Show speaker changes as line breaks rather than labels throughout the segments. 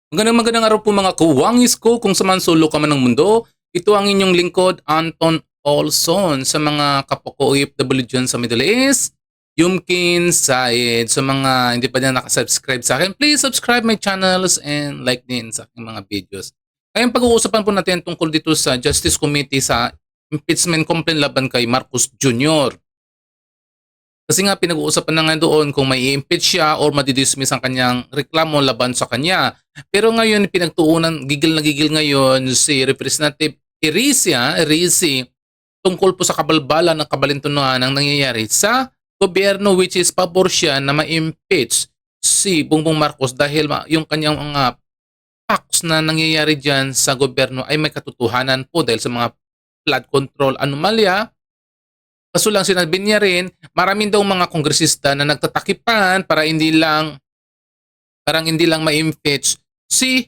Magandang araw po mga kuwangis ko kung saan sulok ka man ng mundo. Ito ang inyong lingkod, Anton Olson, sa mga kapwa ko OFW dyan sa Middle East, Yumkin, Said. Sa mga hindi pa na nakasubscribe sa akin, please subscribe my channels and like din sa aking mga videos. Ngayon pag-uusapan po natin tungkol dito sa Justice Committee sa impeachment complaint laban kay Marcos Jr. Kasi nga pinag-uusapan na nga doon kung may i-impeach siya or madidismiss ang kanyang reklamo laban sa kanya. Pero ngayon pinagtuunan, gigil na gigil ngayon si Representative Erisi tungkol po sa kabalbalan ng kabalintunan ng nangyayari sa gobyerno, which is pabor siya na ma-impeach si Bongbong Marcos dahil yung kanyang mga facts na nangyayari dyan sa gobyerno ay may katotohanan po dahil sa mga flood control anomalya. Kaso lang sinabi niya rin, maraming daw mga kongresista na nagtatakipan para hindi lang ma-impeach si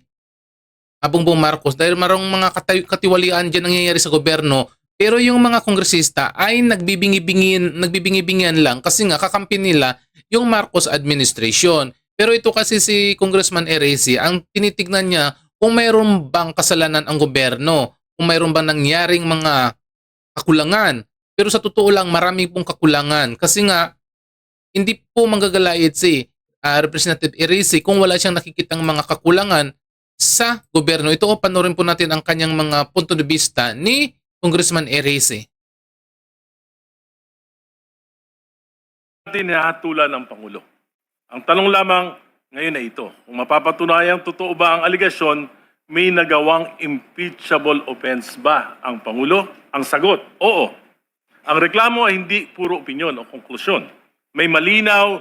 Bongbong Marcos dahil marong mga katiwalian diyan nangyayari sa gobyerno, pero yung mga kongresista ay nagbibingi-bingian lang kasi nga kakampi nila yung Marcos administration. Pero ito kasi si Congressman Eresi, ang tinitignan niya kung mayroon bang kasalanan ang gobyerno, kung mayroon bang nangyaring mga kakulangan. Pero sa totoo lang, marami pong kakulangan. Kasi nga, hindi po manggagalayad si Representative Erisi kung wala siyang nakikitang mga kakulangan sa gobyerno. Ito o panoorin po natin ang kanyang mga punto de vista ni Congressman Erisi.
Natin nahatulan ng Pangulo. Ang tanong lamang ngayon ay ito, kung mapapatunayang totoo ba ang aligasyon, may nagawang impeachable offense ba ang Pangulo? Ang sagot, oo. Ang reklamo ay hindi puro opinyon o konklusyon. May malinaw,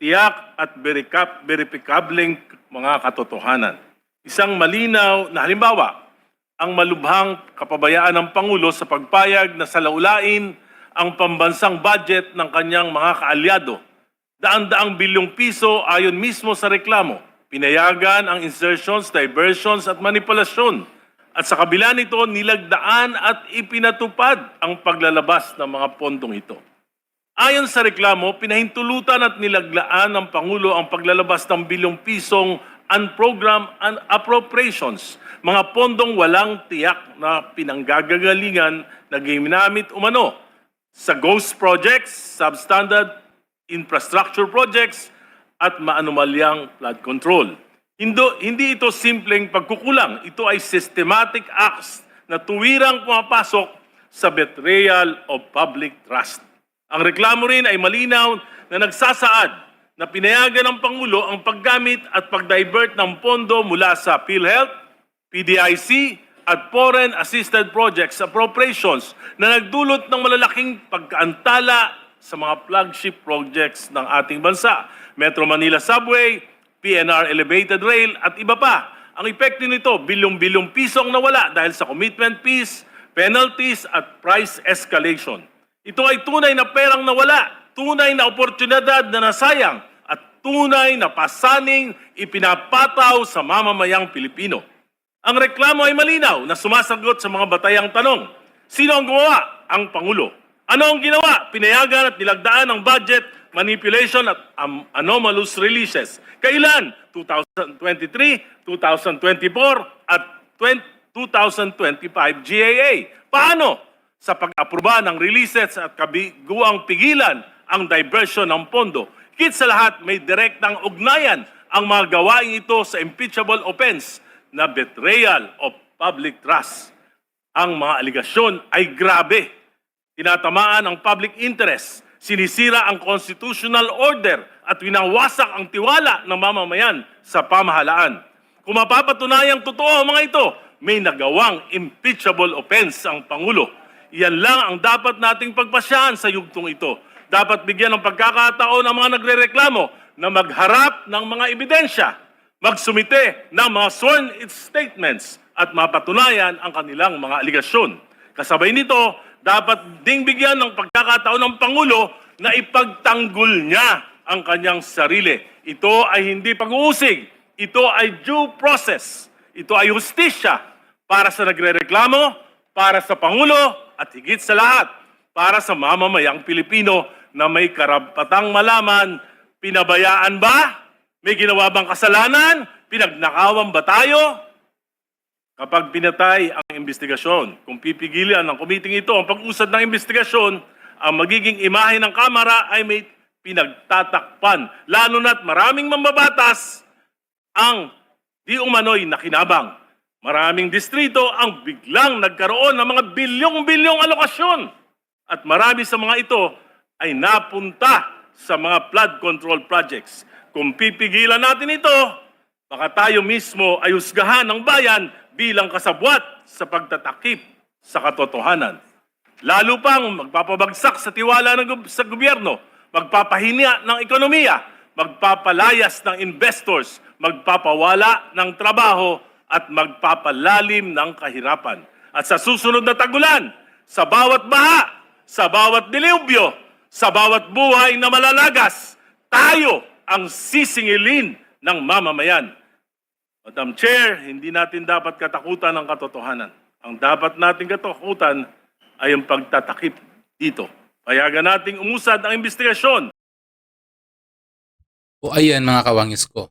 tiyak at verifikableng mga katotohanan. Isang malinaw na halimbawa, ang malubhang kapabayaan ng Pangulo sa pagpayag na salaulain ang pambansang budget ng kanyang mga kaalyado. Daan-daang bilyong piso ayon mismo sa reklamo. Pinayagan ang insertions, diversions at manipulasyon. At sa kabila nito, nilagdaan at ipinatupad ang paglalabas ng mga pondong ito. Ayon sa reklamo, pinahintulutan at nilaglaan ng Pangulo ang paglalabas ng bilyong pisong unprogrammed and appropriations, mga pondong walang tiyak na pinanggagagalingan na ginamit umano sa ghost projects, substandard infrastructure projects at maanumalyang flood control. Hindi ito simpleng pagkukulang. Ito ay systematic acts na tuwirang pumapasok sa betrayal of public trust. Ang reklamo rin ay malinaw na nagsasaad na pinayagan ng Pangulo ang paggamit at pag-divert ng pondo mula sa PhilHealth, PDIC at Foreign Assisted Projects appropriations na nagdulot ng malalaking pagkaantala sa mga flagship projects ng ating bansa. Metro Manila Subway, PNR Elevated Rail at iba pa. Ang epekto nito, bilyong-bilyong pisong nawala dahil sa commitment fees, penalties at price escalation. Ito ay tunay na perang nawala, tunay na oportunidad na nasayang at tunay na pasaning ipinapataw sa mamamayang Pilipino. Ang reklamo ay malinaw na sumasagot sa mga batayang tanong. Sino ang gumawa? Ang Pangulo. Ano ang ginawa? Pinayagan at nilagdaan ang budget, manipulation at anomalous releases. Kailan? 2023, 2024 at 2025 GAA. Paano? Sa pag-aproba ng releases at kabiguang pigilan ang diversion ng pondo. Higit sa lahat, may direktang ugnayan ang mga gawain ito sa impeachable offense na betrayal of public trust. Ang mga aligasyon ay grabe. Tinatamaan ang public interest, sinisira ang constitutional order at winawasak ang tiwala ng mamamayan sa pamahalaan. Kung mapapatunayang totoo ang mga ito, may nagawang impeachable offense ang Pangulo. Iyan lang ang dapat nating pagpasyahan sa yugtong ito. Dapat bigyan ng pagkakataon ang mga nagrereklamo na magharap ng mga ebidensya, magsumite ng mga sworn statements at mapatunayan ang kanilang mga aligasyon. Kasabay nito, dapat ding bigyan ng pagkakataon ng Pangulo na ipagtanggol niya ang kanyang sarili. Ito ay hindi pag-uusig. Ito ay due process. Ito ay hustisya para sa nagrereklamo, para sa Pangulo, at higit sa lahat, para sa mamamayang Pilipino na may karapatang malaman, pinabayaan ba? May ginawa bang kasalanan? Pinagnakawan ba tayo? Kapag pinatay ang investigasyon, kung pipigilan ng komiting ito ang pag-usad ng investigasyon, ang magiging imahe ng Kamara ay may pinagtatakpan. Lalo na't maraming mambabatas ang di umano'y nakinabang. Maraming distrito ang biglang nagkaroon ng mga bilyong-bilyong alokasyon. At marami sa mga ito ay napunta sa mga flood control projects. Kung pipigilan natin ito, baka tayo mismo ay husgahan ng bayan bilang kasabwat sa pagtatakip sa katotohanan. Lalo pang magpapabagsak sa tiwala sa gobyerno, magpapahinya ng ekonomiya, magpapalayas ng investors, magpapawala ng trabaho at magpapalalim ng kahirapan. At sa susunod na tagulan, sa bawat baha, sa bawat dilubyo, sa bawat buhay na malalagas, tayo ang sisingilin ng mamamayan. Madam Chair, hindi natin dapat katakutan ang katotohanan. Ang dapat nating katakutan ay ang pagtatakip dito. Payagan nating umusad ang investigasyon.
O ayan mga kawangis ko.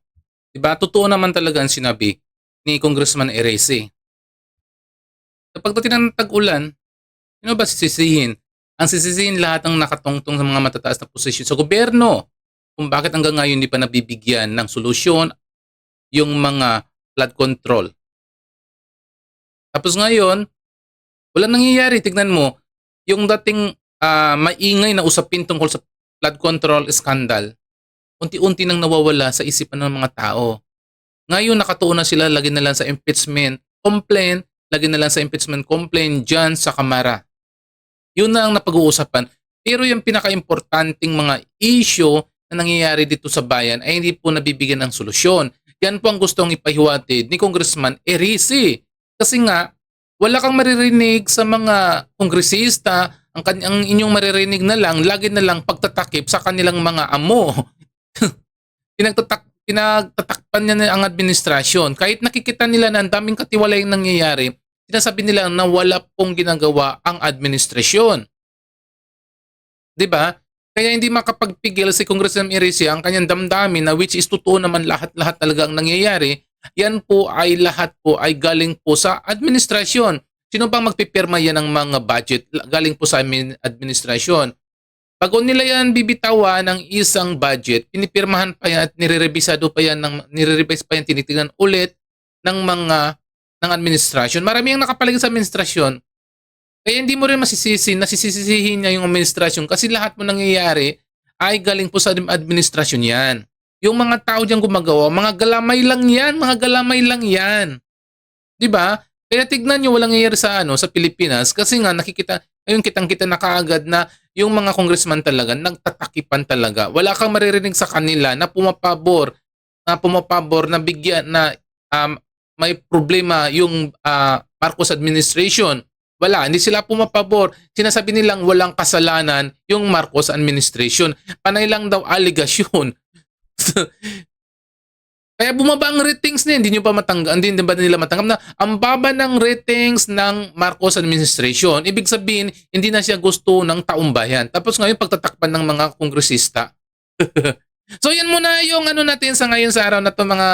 Diba, totoo naman talaga ang sinabi ni Congressman Erese. Kapag dating ng tag-ulan, sino ba sisisihin? Ang sisisihin lahat ng nakatungtong sa mga matataas na posisyon sa gobyerno. Kung bakit hanggang ngayon hindi pa nabibigyan ng solusyon yung mga flood control. Tapos ngayon, wala nangyayari. Tignan mo, yung dating maingay na usapin tungkol sa flood control scandal, unti-unti nang nawawala sa isipan ng mga tao. Ngayon nakatuon na sila, lagi na lang sa impeachment complaint, lagi na lang sa impeachment complaint dyan sa Kamara. Yun na ang napag-uusapan. Pero yung pinaka-importanting mga issue na nangyayari dito sa bayan ay hindi po nabibigyan ng solusyon. Yan po ang gustong ipahiwatid ni Congressman Erese. Kasi nga, wala kang maririnig sa mga kongresista, ang inyong maririnig na lang, lagi na lang pagtatakip sa kanilang mga amo. Pinagtatakpan niya ang administrasyon. Kahit nakikita nila na ang daming katiwala yung nangyayari, sinasabi nila na wala pong ginagawa ang administrasyon. 'Di ba? Kaya hindi makapagpigil si Congressman Erese ang kanyang damdamin na which is totoo naman lahat-lahat talaga ang nangyayari. Yan po ay lahat po ay galing po sa administrasyon. Sino bang magpipirma yan ng mga budget? Galing po sa administrasyon. Bago nila yan bibitawan ng isang budget, pinipirmahan pa yan at nire-revisado pa yan, nire-revise pa yan, tinitingnan ulit ng administrasyon. Marami ang nakapaligid sa administrasyon. Kaya hindi mo rin nasisisihin niya yung administrasyon kasi lahat mo nangyayari ay galing po sa administrasyon yan. Yung mga tao diyang gumagawa, mga galamay lang yan. 'Di ba? Kaya tignan niyo walang nangyayari sa Pilipinas kasi nga nakikita, ngayon kitang-kita na kaagad na yung mga congressman talaga nagtatakipan talaga. Wala kang maririnig sa kanila na pumapabor na bigyan na may problema yung Marcos administration. Wala, hindi sila pumapabor. Sinasabi nilang walang kasalanan yung Marcos administration. Panay lang daw aligasyon. Kaya bumaba ang ratings niya, hindi ba nila matanggap na ang baba ng ratings ng Marcos administration. Ibig sabihin, hindi na siya gusto ng taong bayan. Tapos ngayon pagtatakpan ng mga kongresista. So yan muna yung natin sa ngayon sa araw na to mga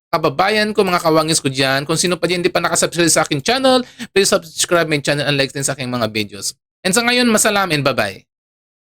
kababayan ko, mga kawangis ko dyan. Kung sino pa dyan hindi pa nakasubscribe sa aking channel, please subscribe my channel and like din sa aking mga videos. And sa ngayon, masalam and bye-bye.